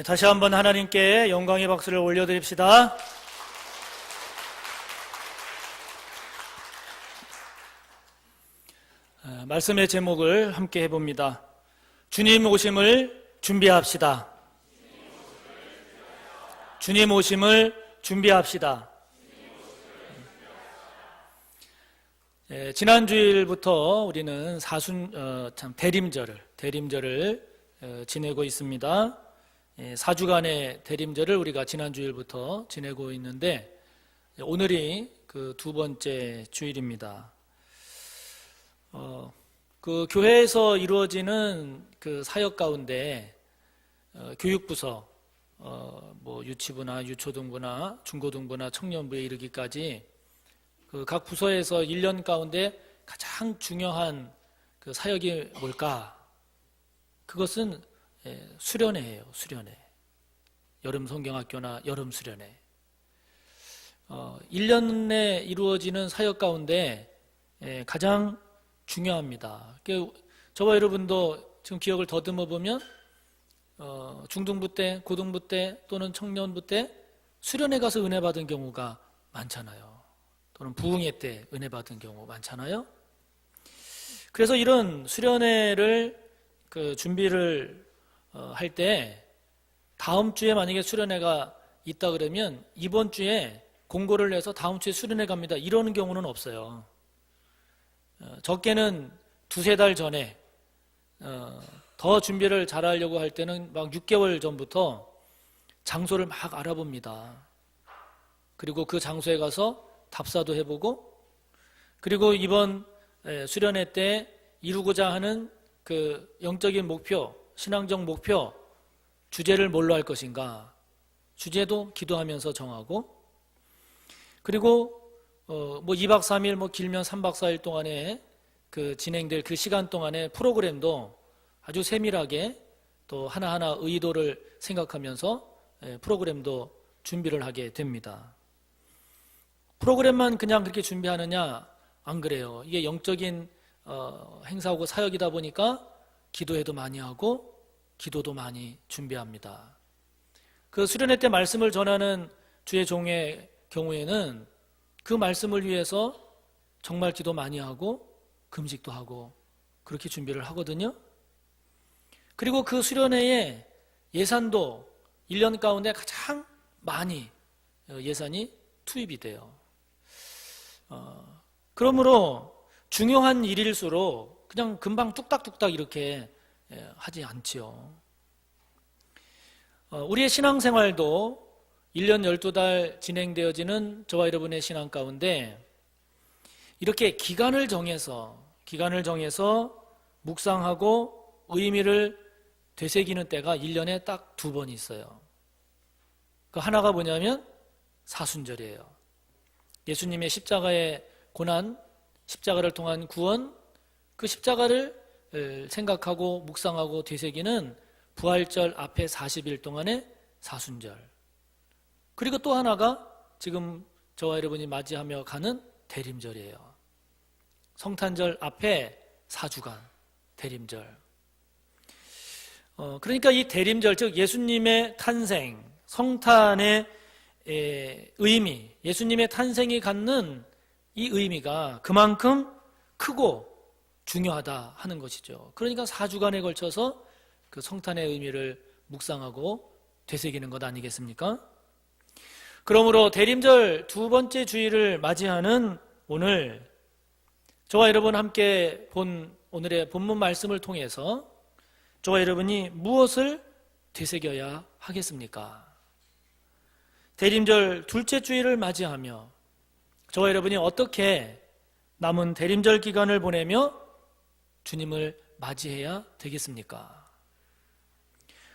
다시 한번 하나님께 영광의 박수를 올려드립시다. 말씀의 제목을 함께 해봅니다. 주님 오심을 준비합시다. 주님 오심을 준비합시다. 지난 주일부터 우리는 대림절을 지내고 있습니다. 4주간의 대림절을 우리가 지난 주일부터 지내고 있는데 오늘이 그 두 번째 주일입니다. 그 교회에서 이루어지는 그 사역 가운데 교육부서, 유치부나 유초등부나 중고등부나 청년부에 이르기까지 그 각 부서에서 1년 가운데 가장 중요한 그 사역이 뭘까? 그것은 수련회예요. 수련회. 여름 성경학교나 여름 수련회. 1년에 이루어지는 사역 가운데 가장 중요합니다. 저와 여러분도 지금 기억을 더듬어 보면 중등부 때, 고등부 때 또는 청년부 때 수련회 가서 은혜 받은 경우가 많잖아요. 또는 부흥회 때 은혜 받은 경우 많잖아요. 그래서 이런 수련회를 준비를 할 때 다음 주에 만약에 수련회가 있다 그러면 이번 주에 공고를 내서 다음 주에 수련회 갑니다. 이러는 경우는 없어요. 적게는 두세 달 전에 더 준비를 잘하려고 할 때는 막 6개월 전부터 장소를 막 알아봅니다. 그리고 그 장소에 가서 답사도 해보고, 그리고 이번 수련회 때 이루고자 하는 그 영적인 목표, 신앙적 목표, 주제를 뭘로 할 것인가, 주제도 기도하면서 정하고, 그리고 2박 3일, 길면 3박 4일 동안에 그 진행될 그 시간 동안에 프로그램도 아주 세밀하게 또 하나하나 의도를 생각하면서 프로그램도 준비를 하게 됩니다. 프로그램만 그냥 그렇게 준비하느냐? 안 그래요. 이게 영적인 행사하고 사역이다 보니까 기도회도 많이 하고 기도도 많이 준비합니다. 그 수련회 때 말씀을 전하는 주의 종의 경우에는 그 말씀을 위해서 정말 기도 많이 하고 금식도 하고 그렇게 준비를 하거든요. 그리고 그 수련회에 예산도 1년 가운데 가장 많이 예산이 투입이 돼요. 그러므로 중요한 일일수록 그냥 금방 뚝딱뚝딱 이렇게 하지 않지요. 우리의 신앙생활도 1년 12달 진행되어지는 저와 여러분의 신앙 가운데 이렇게 기간을 정해서 묵상하고 의미를 되새기는 때가 1년에 딱 2번 있어요. 그 하나가 뭐냐면 사순절이에요. 예수님의 십자가의 고난, 십자가를 통한 구원, 그 십자가를 생각하고 묵상하고 되새기는 부활절 앞에 40일 동안의 사순절. 그리고 또 하나가 지금 저와 여러분이 맞이하며 가는 대림절이에요. 성탄절 앞에 4주간 대림절. 그러니까 이 대림절, 즉 예수님의 탄생, 성탄의 의미, 예수님의 탄생이 갖는 이 의미가 그만큼 크고 중요하다 하는 것이죠. 그러니까 4주간에 걸쳐서 그 성탄의 의미를 묵상하고 되새기는 것 아니겠습니까? 그러므로 대림절 두 번째 주일을 맞이하는 오늘 저와 여러분 함께 본 오늘의 본문 말씀을 통해서 저와 여러분이 무엇을 되새겨야 하겠습니까? 대림절 둘째 주일을 맞이하며 저와 여러분이 어떻게 남은 대림절 기간을 보내며 주님을 맞이해야 되겠습니까?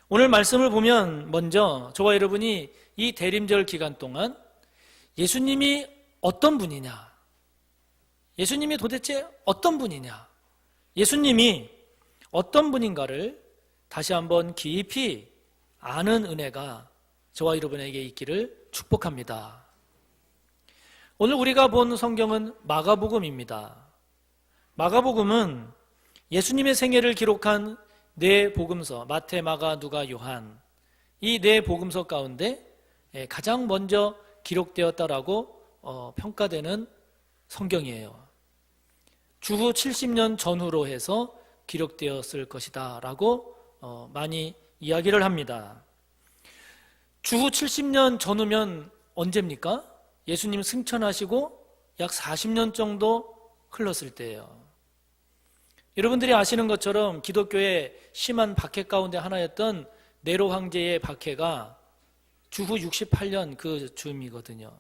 오늘 말씀을 보면 먼저 저와 여러분이 이 대림절 기간 동안 예수님이 어떤 분이냐, 예수님이 도대체 어떤 분이냐, 예수님이 어떤 분인가를 다시 한번 깊이 아는 은혜가 저와 여러분에게 있기를 축복합니다. 오늘 우리가 본 성경은 마가복음입니다. 마가복음은 예수님의 생애를 기록한 네 복음서, 마태, 마가, 누가, 요한, 이 네 복음서 가운데 가장 먼저 기록되었다라고 평가되는 성경이에요. 주후 70년 전후로 해서 기록되었을 것이다 라고 많이 이야기를 합니다. 주후 70년 전후면 언제입니까? 예수님 승천하시고 약 40년 정도 흘렀을 때예요. 여러분들이 아시는 것처럼 기독교의 심한 박해 가운데 하나였던 네로 황제의 박해가 주후 68년 그 즈음이거든요.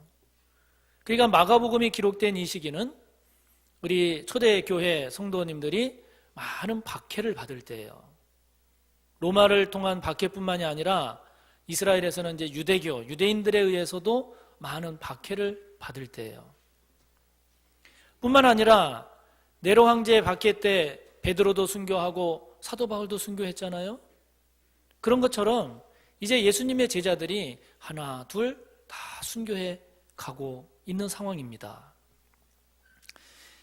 그러니까 마가복음이 기록된 이 시기는 우리 초대교회 성도님들이 많은 박해를 받을 때예요. 로마를 통한 박해뿐만이 아니라 이스라엘에서는 이제 유대교, 유대인들에 의해서도 많은 박해를 받을 때예요. 뿐만 아니라 네로 황제의 박해 때 베드로도 순교하고 사도 바울도 순교했잖아요. 그런 것처럼 이제 예수님의 제자들이 하나, 둘 다 순교해 가고 있는 상황입니다.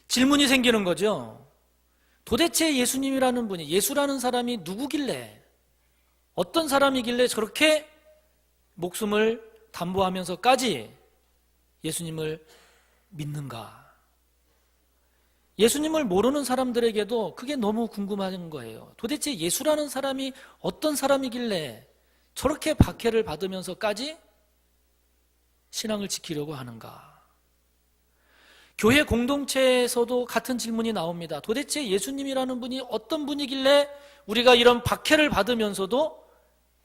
질문이 생기는 거죠. 도대체 예수님이라는 분이, 예수라는 사람이 누구길래, 어떤 사람이길래 저렇게 목숨을 담보하면서까지 예수님을 믿는가? 예수님을 모르는 사람들에게도 그게 너무 궁금한 거예요. 도대체 예수라는 사람이 어떤 사람이길래 저렇게 박해를 받으면서까지 신앙을 지키려고 하는가? 교회 공동체에서도 같은 질문이 나옵니다. 도대체 예수님이라는 분이 어떤 분이길래 우리가 이런 박해를 받으면서도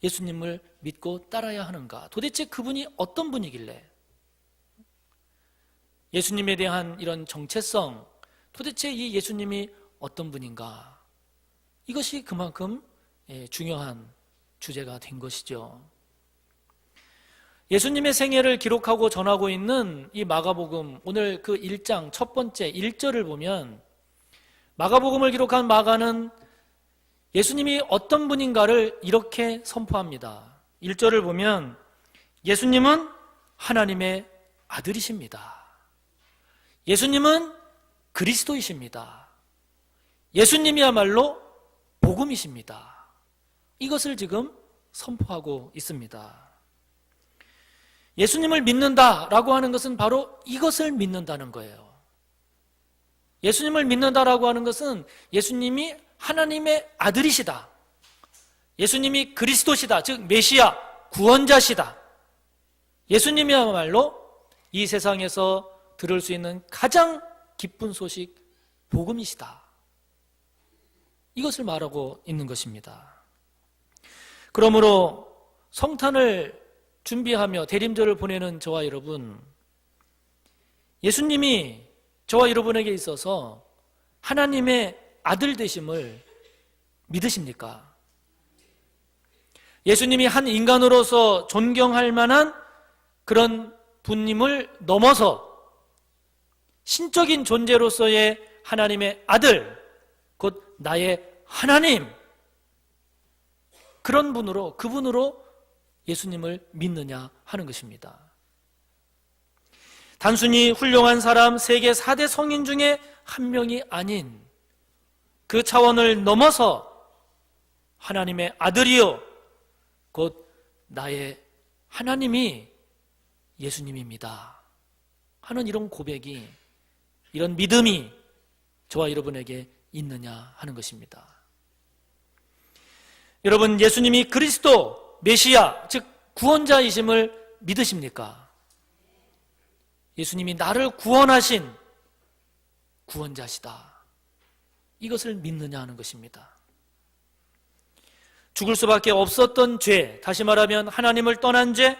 예수님을 믿고 따라야 하는가? 도대체 그분이 어떤 분이길래? 예수님에 대한 이런 정체성, 도대체 이 예수님이 어떤 분인가? 이것이 그만큼 중요한 주제가 된 것이죠. 예수님의 생애를 기록하고 전하고 있는 이 마가복음, 오늘 그 1장 첫 번째 1절을 보면 마가복음을 기록한 마가는 예수님이 어떤 분인가를 이렇게 선포합니다. 1절을 보면 예수님은 하나님의 아들이십니다. 예수님은 그리스도이십니다. 예수님이야말로 복음이십니다. 이것을 지금 선포하고 있습니다. 예수님을 믿는다라고 하는 것은 바로 이것을 믿는다는 거예요. 예수님을 믿는다라고 하는 것은 예수님이 하나님의 아들이시다. 예수님이 그리스도시다. 즉 메시아, 구원자시다. 예수님이야말로 이 세상에서 들을 수 있는 가장 기쁜 소식, 복음이시다. 이것을 말하고 있는 것입니다. 그러므로 성탄을 준비하며 대림절을 보내는 저와 여러분, 예수님이 저와 여러분에게 있어서 하나님의 아들 되심을 믿으십니까? 예수님이 한 인간으로서 존경할 만한 그런 분임을 넘어서 신적인 존재로서의 하나님의 아들, 곧 나의 하나님, 그런 분으로, 그분으로 예수님을 믿느냐 하는 것입니다. 단순히 훌륭한 사람, 세계 4대 성인 중에 한 명이 아닌 그 차원을 넘어서 하나님의 아들이요 곧 나의 하나님이 예수님입니다 하는 이런 고백이, 이런 믿음이 저와 여러분에게 있느냐 하는 것입니다. 여러분, 예수님이 그리스도, 메시아, 즉 구원자이심을 믿으십니까? 예수님이 나를 구원하신 구원자시다, 이것을 믿느냐 하는 것입니다. 죽을 수밖에 없었던 죄, 다시 말하면 하나님을 떠난 죄,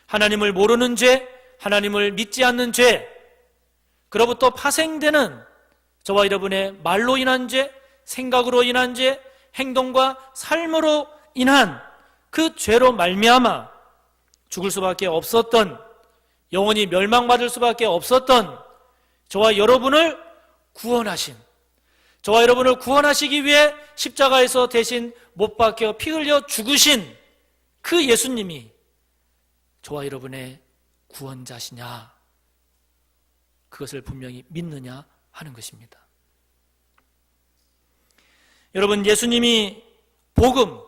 하나님을 모르는 죄, 하나님을 믿지 않는 죄, 그로부터 파생되는 저와 여러분의 말로 인한 죄, 생각으로 인한 죄, 행동과 삶으로 인한 그 죄로 말미암아 죽을 수밖에 없었던, 영원히 멸망받을 수밖에 없었던 저와 여러분을 구원하신, 저와 여러분을 구원하시기 위해 십자가에서 대신 못 박혀 피 흘려 죽으신 그 예수님이 저와 여러분의 구원자시냐, 그것을 분명히 믿느냐 하는 것입니다. 여러분, 예수님이 복음,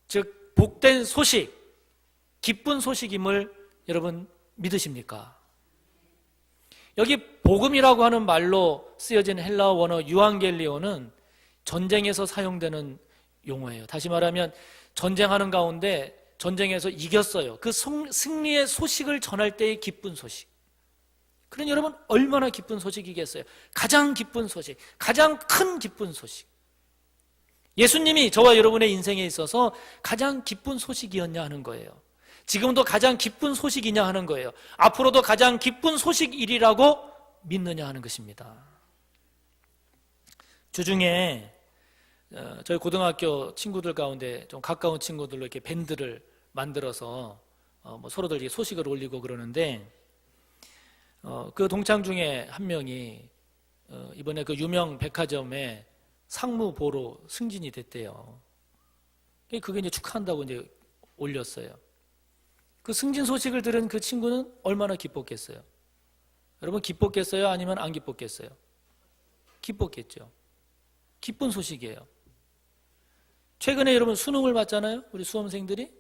즉 복된 소식, 기쁜 소식임을 여러분 믿으십니까? 여기 복음이라고 하는 말로 쓰여진 헬라어 원어 유앙겔리오는 전쟁에서 사용되는 용어예요. 다시 말하면 전쟁하는 가운데 전쟁에서 이겼어요. 그 승리의 소식을 전할 때의 기쁜 소식. 그러니 여러분 얼마나 기쁜 소식이겠어요? 가장 기쁜 소식, 가장 큰 기쁜 소식. 예수님이 저와 여러분의 인생에 있어서 가장 기쁜 소식이었냐 하는 거예요. 지금도 가장 기쁜 소식이냐 하는 거예요. 앞으로도 가장 기쁜 소식이리라고 믿느냐 하는 것입니다. 주중에 저희 고등학교 친구들 가운데 좀 가까운 친구들로 이렇게 밴드를 만들어서 서로들 이렇게 소식을 올리고 그러는데 그 동창 중에 한 명이 이번에 그 유명 백화점에 상무보로 승진이 됐대요. 그게 이제 축하한다고 이제 올렸어요. 그 승진 소식을 들은 그 친구는 얼마나 기뻤겠어요? 여러분 기뻤겠어요? 아니면 안 기뻤겠어요? 기뻤겠죠. 기쁜 소식이에요. 최근에 여러분 수능을 봤잖아요. 우리 수험생들이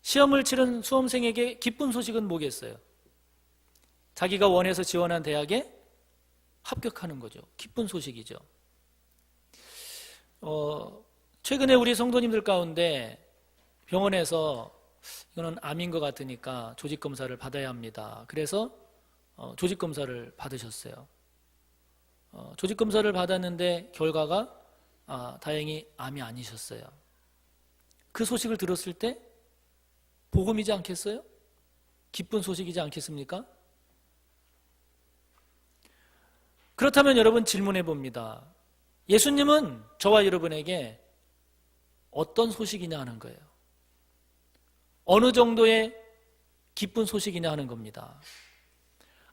시험을 치른 수험생에게 기쁜 소식은 뭐겠어요? 자기가 원해서 지원한 대학에 합격하는 거죠. 기쁜 소식이죠. 최근에 우리 성도님들 가운데 병원에서 이거는 암인 것 같으니까 조직검사를 받아야 합니다. 그래서 조직검사를 받으셨어요. 조직검사를 받았는데 결과가 다행히 암이 아니셨어요. 그 소식을 들었을 때 복음이지 않겠어요? 기쁜 소식이지 않겠습니까? 그렇다면 여러분 질문해 봅니다. 예수님은 저와 여러분에게 어떤 소식이냐 하는 거예요. 어느 정도의 기쁜 소식이냐 하는 겁니다.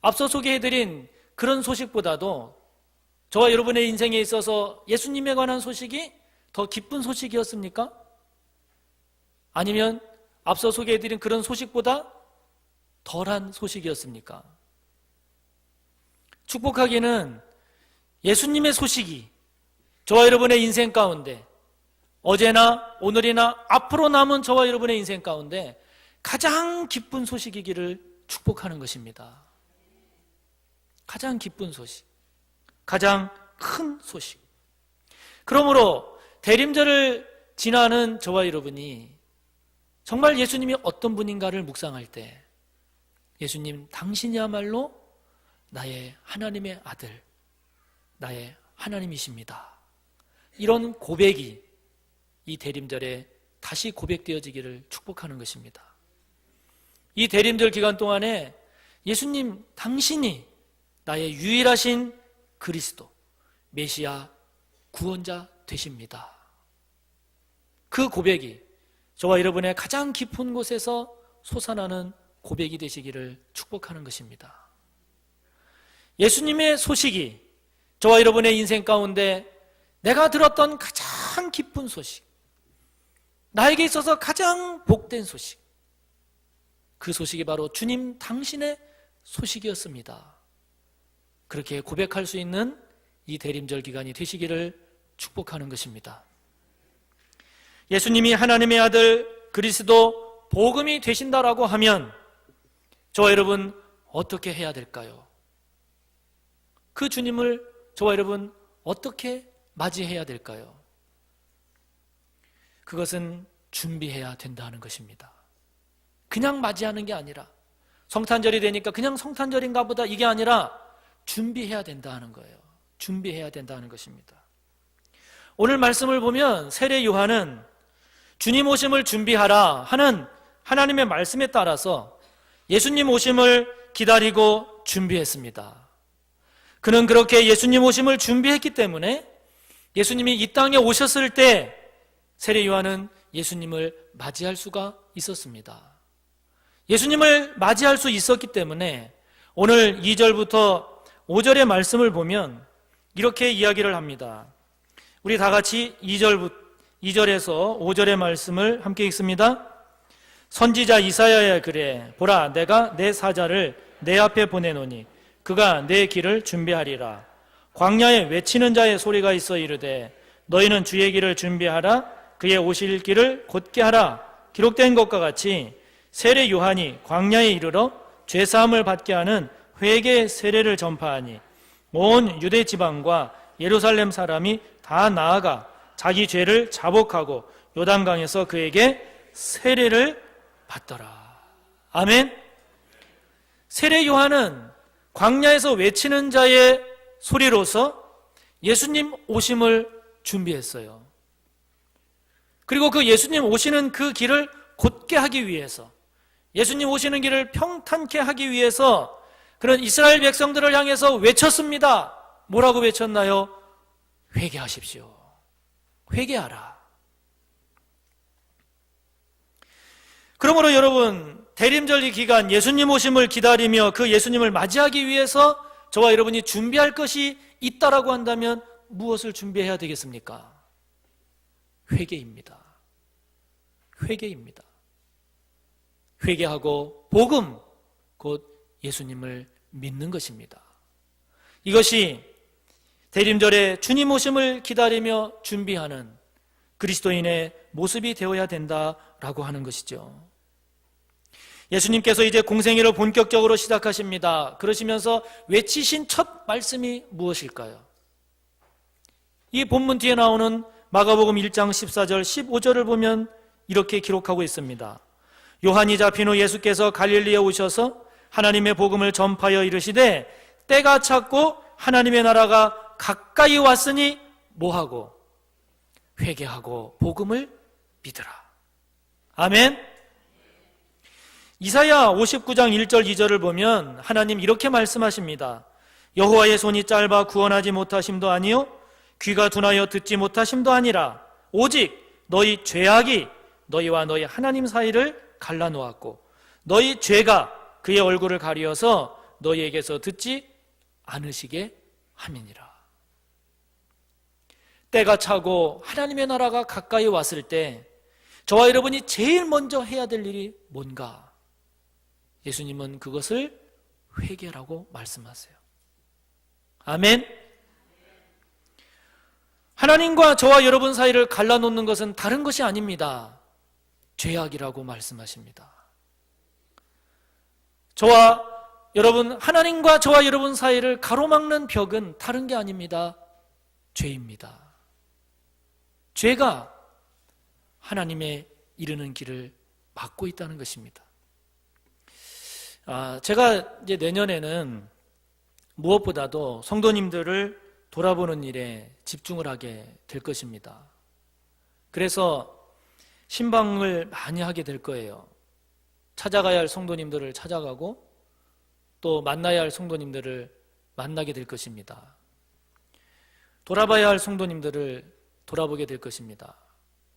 앞서 소개해드린 그런 소식보다도 저와 여러분의 인생에 있어서 예수님에 관한 소식이 더 기쁜 소식이었습니까? 아니면 앞서 소개해드린 그런 소식보다 덜한 소식이었습니까? 축복하기는 예수님의 소식이 저와 여러분의 인생 가운데 어제나 오늘이나 앞으로 남은 저와 여러분의 인생 가운데 가장 기쁜 소식이기를 축복하는 것입니다. 가장 기쁜 소식, 가장 큰 소식. 그러므로 대림절을 지나는 저와 여러분이 정말 예수님이 어떤 분인가를 묵상할 때 예수님 당신이야말로 나의 하나님의 아들, 나의 하나님이십니다. 이런 고백이 이 대림절에 다시 고백되어지기를 축복하는 것입니다. 이 대림절 기간 동안에 예수님 당신이 나의 유일하신 그리스도, 메시아, 구원자 되십니다. 그 고백이 저와 여러분의 가장 깊은 곳에서 솟아나는 고백이 되시기를 축복하는 것입니다. 예수님의 소식이 저와 여러분의 인생 가운데 내가 들었던 가장 기쁜 소식, 나에게 있어서 가장 복된 소식, 그 소식이 바로 주님 당신의 소식이었습니다. 그렇게 고백할 수 있는 이 대림절 기간이 되시기를 축복하는 것입니다. 예수님이 하나님의 아들 그리스도 복음이 되신다라고 하면 저와 여러분 어떻게 해야 될까요? 그 주님을 저와 여러분 어떻게 맞이해야 될까요? 그것은 준비해야 된다는 것입니다. 그냥 맞이하는 게 아니라 성탄절이 되니까 그냥 성탄절인가 보다 이게 아니라 준비해야 된다는 거예요. 준비해야 된다는 것입니다. 오늘 말씀을 보면 세례 요한은 주님 오심을 준비하라 하는 하나님의 말씀에 따라서 예수님 오심을 기다리고 준비했습니다. 그는 그렇게 예수님 오심을 준비했기 때문에 예수님이 이 땅에 오셨을 때 세례 요한은 예수님을 맞이할 수가 있었습니다. 예수님을 맞이할 수 있었기 때문에 오늘 2절부터 5절의 말씀을 보면 이렇게 이야기를 합니다. 우리 다 같이 2절에서 5절의 말씀을 함께 읽습니다. 선지자 이사야의 글에 보라 내가 내 사자를 내 앞에 보내노니 그가 내 길을 준비하리라. 광야에 외치는 자의 소리가 있어 이르되 너희는 주의 길을 준비하라. 그의 오실 길을 곧게 하라 기록된 것과 같이 세례 요한이 광야에 이르러 죄사함을 받게 하는 회개 세례를 전파하니 온 유대 지방과 예루살렘 사람이 다 나아가 자기 죄를 자복하고 요단강에서 그에게 세례를 받더라. 아멘. 세례 요한은 광야에서 외치는 자의 소리로서 예수님 오심을 준비했어요. 그리고 그 예수님 오시는 그 길을 곧게 하기 위해서, 예수님 오시는 길을 평탄케 하기 위해서 그런 이스라엘 백성들을 향해서 외쳤습니다. 뭐라고 외쳤나요? 회개하십시오. 회개하라. 그러므로 여러분, 대림절기 기간 예수님 오심을 기다리며 그 예수님을 맞이하기 위해서 저와 여러분이 준비할 것이 있다라고 한다면 무엇을 준비해야 되겠습니까? 회개입니다. 회개입니다. 회개하고 복음, 곧 예수님을 믿는 것입니다. 이것이 대림절에 주님 오심을 기다리며 준비하는 그리스도인의 모습이 되어야 된다라고 하는 것이죠. 예수님께서 이제 공생애를 본격적으로 시작하십니다. 그러시면서 외치신 첫 말씀이 무엇일까요? 이 본문 뒤에 나오는 마가복음 1장 14절 15절을 보면 이렇게 기록하고 있습니다. 요한이 잡힌 후 예수께서 갈릴리에 오셔서 하나님의 복음을 전파하여 이르시되 때가 찼고 하나님의 나라가 가까이 왔으니 뭐하고? 회개하고 복음을 믿으라. 아멘. 이사야 59장 1절 2절을 보면 하나님 이렇게 말씀하십니다. 여호와의 손이 짧아 구원하지 못하심도 아니요 귀가 둔하여 듣지 못하심도 아니라 오직 너희 죄악이 너희와 너희 하나님 사이를 갈라놓았고 너희 죄가 그의 얼굴을 가리어서 너희에게서 듣지 않으시게 함이니라. 때가 차고 하나님의 나라가 가까이 왔을 때 저와 여러분이 제일 먼저 해야 될 일이 뭔가? 예수님은 그것을 회개라고 말씀하세요. 아멘. 하나님과 저와 여러분 사이를 갈라놓는 것은 다른 것이 아닙니다. 죄악이라고 말씀하십니다. 저와 여러분, 하나님과 저와 여러분 사이를 가로막는 벽은 다른 게 아닙니다. 죄입니다. 죄가 하나님의 이르는 길을 막고 있다는 것입니다. 제가 이제 내년에는 무엇보다도 성도님들을 돌아보는 일에 집중을 하게 될 것입니다. 그래서 신방을 많이 하게 될 거예요. 찾아가야 할 성도님들을 찾아가고 또 만나야 할 성도님들을 만나게 될 것입니다. 돌아봐야 할 성도님들을 돌아보게 될 것입니다.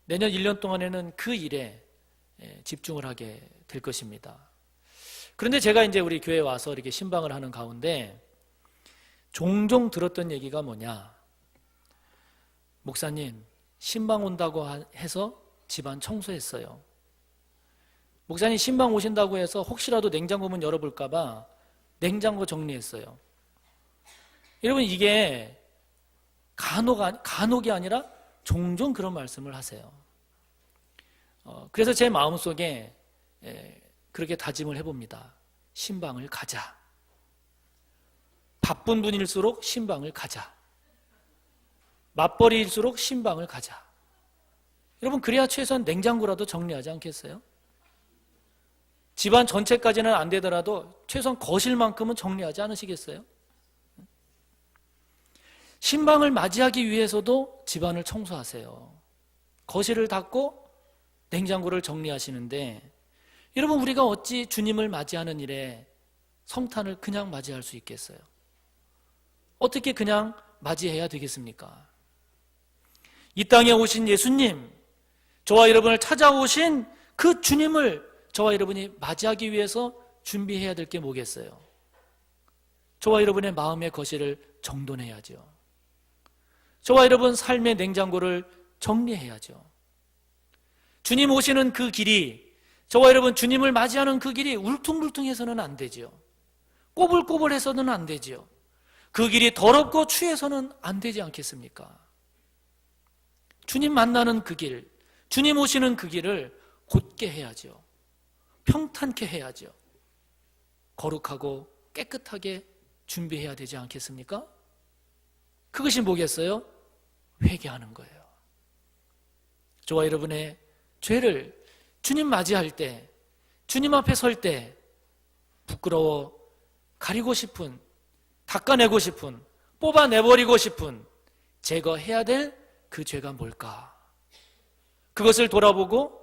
내년 1년 동안에는 그 일에 집중을 하게 될 것입니다. 그런데 제가 이제 우리 교회에 와서 이렇게 신방을 하는 가운데 종종 들었던 얘기가 뭐냐? 목사님, 신방 온다고 해서 집안 청소했어요. 목사님, 신방 오신다고 해서 혹시라도 냉장고 문 열어볼까 봐 냉장고 정리했어요. 여러분, 이게 간혹이 아니라 종종 그런 말씀을 하세요. 그래서 제 마음속에 그렇게 다짐을 해봅니다. 신방을 가자. 바쁜 분일수록 신방을 가자. 맞벌이일수록 신방을 가자. 여러분, 그래야 최소한 냉장고라도 정리하지 않겠어요? 집안 전체까지는 안 되더라도 최소한 거실만큼은 정리하지 않으시겠어요? 신방을 맞이하기 위해서도 집안을 청소하세요. 거실을 닦고 냉장고를 정리하시는데 여러분, 우리가 어찌 주님을 맞이하는 일에 성탄을 그냥 맞이할 수 있겠어요? 어떻게 그냥 맞이해야 되겠습니까? 이 땅에 오신 예수님, 저와 여러분을 찾아오신 그 주님을 저와 여러분이 맞이하기 위해서 준비해야 될 게 뭐겠어요? 저와 여러분의 마음의 거실을 정돈해야죠. 저와 여러분 삶의 냉장고를 정리해야죠. 주님 오시는 그 길이, 저와 여러분 주님을 맞이하는 그 길이 울퉁불퉁해서는 안 되죠. 꼬불꼬불해서는 안 되죠. 그 길이 더럽고 추해서는 안 되지 않겠습니까? 주님 만나는 그 길, 주님 오시는 그 길을 곧게 해야죠. 평탄케 해야죠. 거룩하고 깨끗하게 준비해야 되지 않겠습니까? 그것이 뭐겠어요? 회개하는 거예요. 저와 여러분의 죄를 주님 맞이할 때, 주님 앞에 설 때 부끄러워 가리고 싶은, 닦아내고 싶은, 뽑아내버리고 싶은, 제거해야 될 그 죄가 뭘까? 그것을 돌아보고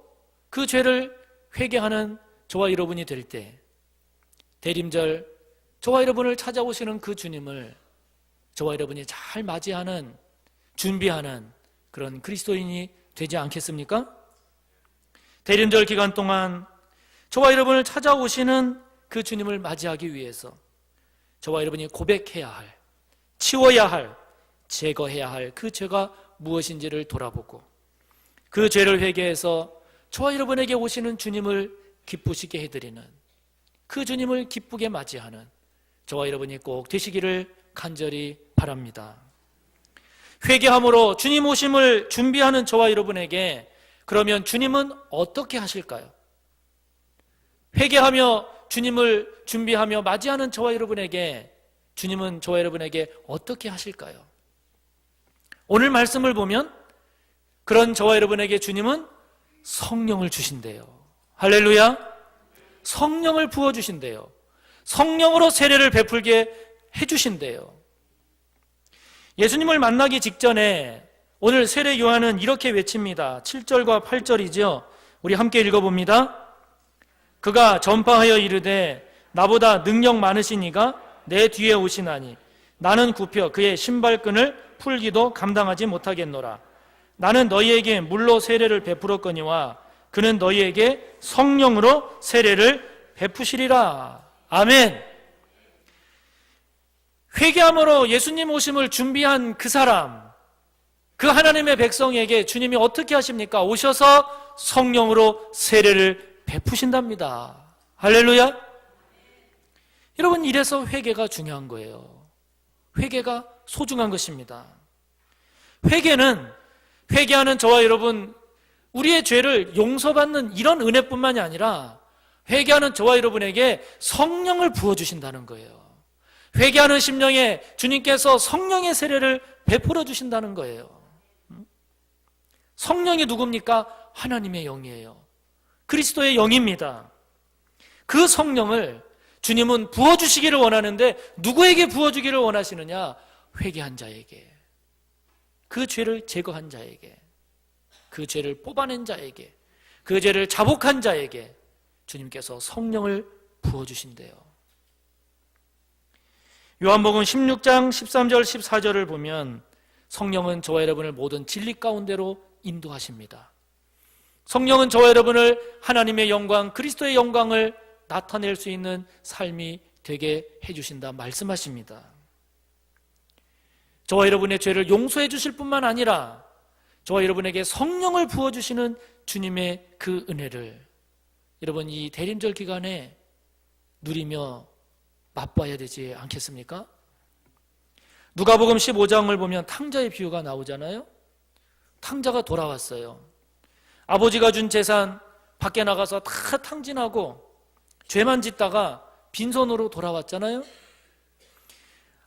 그 죄를 회개하는 저와 여러분이 될 때, 대림절 저와 여러분을 찾아오시는 그 주님을 저와 여러분이 잘 맞이하는, 준비하는 그런 그리스도인이 되지 않겠습니까? 대림절 기간 동안 저와 여러분을 찾아오시는 그 주님을 맞이하기 위해서 저와 여러분이 고백해야 할, 치워야 할, 제거해야 할 그 죄가 무엇인지를 돌아보고 그 죄를 회개해서 저와 여러분에게 오시는 주님을 기쁘시게 해드리는, 그 주님을 기쁘게 맞이하는 저와 여러분이 꼭 되시기를 간절히 바랍니다. 회개함으로 주님 오심을 준비하는 저와 여러분에게 그러면 주님은 어떻게 하실까요? 회개하며 주님을 준비하며 맞이하는 저와 여러분에게 주님은 저와 여러분에게 어떻게 하실까요? 오늘 말씀을 보면 그런 저와 여러분에게 주님은 성령을 주신대요. 할렐루야. 성령을 부어주신대요. 성령으로 세례를 베풀게 해주신대요. 예수님을 만나기 직전에 오늘 세례 요한은 이렇게 외칩니다. 7절과 8절이죠. 우리 함께 읽어봅니다. 그가 전파하여 이르되 나보다 능력 많으신 이가 내 뒤에 오시나니 나는 굽혀 그의 신발끈을 풀기도 감당하지 못하겠노라. 나는 너희에게 물로 세례를 베풀었거니와 그는 너희에게 성령으로 세례를 베푸시리라. 아멘. 회개함으로 예수님 오심을 준비한 그 사람, 그 하나님의 백성에게 주님이 어떻게 하십니까? 오셔서 성령으로 세례를 베푸신답니다. 할렐루야. 여러분, 이래서 회개가 중요한 거예요. 회개가 소중한 것입니다. 회개하는 저와 여러분, 우리의 죄를 용서받는 이런 은혜뿐만이 아니라 회개하는 저와 여러분에게 성령을 부어주신다는 거예요. 회개하는 심령에 주님께서 성령의 세례를 베풀어 주신다는 거예요. 성령이 누굽니까? 하나님의 영이에요. 그리스도의 영입니다. 그 성령을 주님은 부어주시기를 원하는데 누구에게 부어주기를 원하시느냐? 회개한 자에게, 그 죄를 제거한 자에게, 그 죄를 뽑아낸 자에게, 그 죄를 자복한 자에게 주님께서 성령을 부어주신대요. 요한복음 16장 13절 14절을 보면 성령은 저와 여러분을 모든 진리 가운데로 인도하십니다. 성령은 저와 여러분을 하나님의 영광, 그리스도의 영광을 나타낼 수 있는 삶이 되게 해주신다 말씀하십니다. 저와 여러분의 죄를 용서해 주실 뿐만 아니라 저와 여러분에게 성령을 부어주시는 주님의 그 은혜를 여러분 이 대림절 기간에 누리며 맛봐야 되지 않겠습니까? 누가복음 15장을 보면 탕자의 비유가 나오잖아요. 탕자가 돌아왔어요. 아버지가 준 재산 밖에 나가서 다 탕진하고 죄만 짓다가 빈손으로 돌아왔잖아요.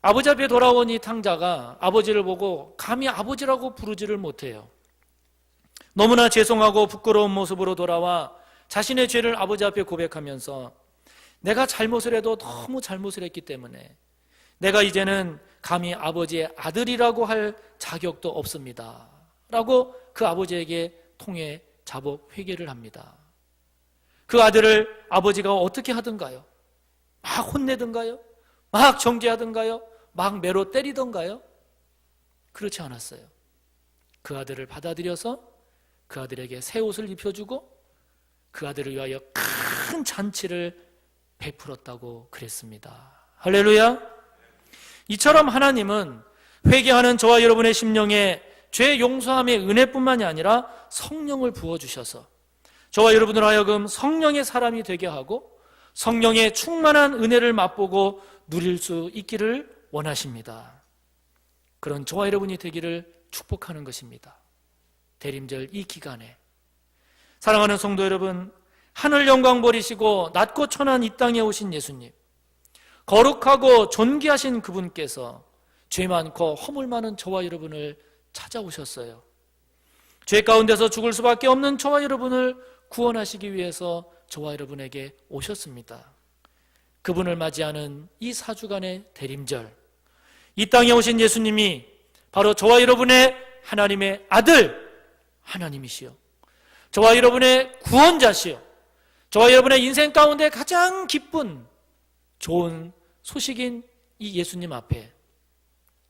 아버지 앞에 돌아온 이 탕자가 아버지를 보고 감히 아버지라고 부르지를 못해요. 너무나 죄송하고 부끄러운 모습으로 돌아와 자신의 죄를 아버지 앞에 고백하면서 내가 잘못을 해도 너무 잘못을 했기 때문에 내가 이제는 감히 아버지의 아들이라고 할 자격도 없습니다 라고 그 아버지에게 통해 자복 회개를 합니다. 그 아들을 아버지가 어떻게 하던가요? 막 혼내던가요? 막 정죄하던가요? 막 매로 때리던가요? 그렇지 않았어요. 그 아들을 받아들여서 그 아들에게 새 옷을 입혀주고 그 아들을 위하여 큰 잔치를 베풀었다고 그랬습니다. 할렐루야. 이처럼 하나님은 회개하는 저와 여러분의 심령에 죄 용서함의 은혜뿐만이 아니라 성령을 부어주셔서 저와 여러분을 하여금 성령의 사람이 되게 하고 성령의 충만한 은혜를 맛보고 누릴 수 있기를 원하십니다. 그런 저와 여러분이 되기를 축복하는 것입니다. 대림절 이 기간에 사랑하는 성도 여러분, 하늘 영광 버리시고 낮고 천한 이 땅에 오신 예수님, 거룩하고 존귀하신 그분께서 죄 많고 허물 많은 저와 여러분을 찾아오셨어요. 죄 가운데서 죽을 수밖에 없는 저와 여러분을 구원하시기 위해서 저와 여러분에게 오셨습니다. 그분을 맞이하는 이 4주간의 대림절, 이 땅에 오신 예수님이 바로 저와 여러분의 하나님의 아들 하나님이시요, 저와 여러분의 구원자시요, 저와 여러분의 인생 가운데 가장 기쁜 좋은 소식인 이 예수님 앞에,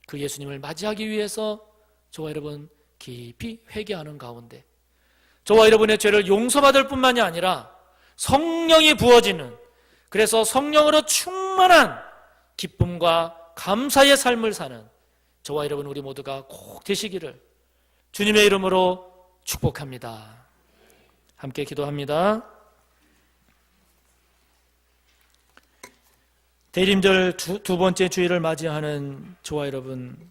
그 예수님을 맞이하기 위해서 저와 여러분 깊이 회개하는 가운데 저와 여러분의 죄를 용서받을 뿐만이 아니라 성령이 부어지는, 그래서 성령으로 충만한 기쁨과 감사의 삶을 사는 저와 여러분 우리 모두가 꼭 되시기를 주님의 이름으로 축복합니다. 함께 기도합니다. 대림절 두 번째 주일을 맞이하는 저와 여러분,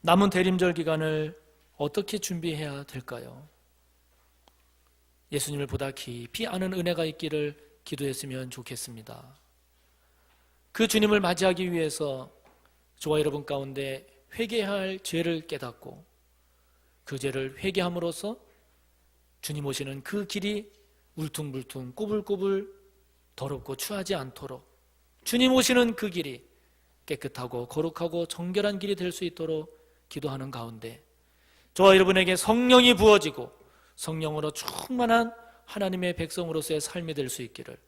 남은 대림절 기간을 어떻게 준비해야 될까요? 예수님을 보다 깊이 아는 은혜가 있기를 기도했으면 좋겠습니다. 그 주님을 맞이하기 위해서 저와 여러분 가운데 회개해야 할 죄를 깨닫고 그 죄를 회개함으로써 주님 오시는 그 길이 울퉁불퉁 꼬불꼬불 더럽고 추하지 않도록, 주님 오시는 그 길이 깨끗하고 거룩하고 정결한 길이 될 수 있도록 기도하는 가운데 저와 여러분에게 성령이 부어지고 성령으로 충만한 하나님의 백성으로서의 삶이 될 수 있기를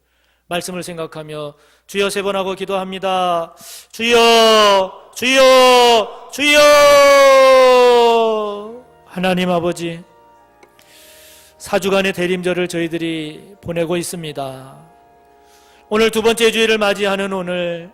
말씀을 생각하며 주여 3번 하고 기도합니다. 주여, 주여, 주여. 하나님 아버지, 4주간의 대림절을 저희들이 보내고 있습니다. 오늘 두 번째 주일을 맞이하는 오늘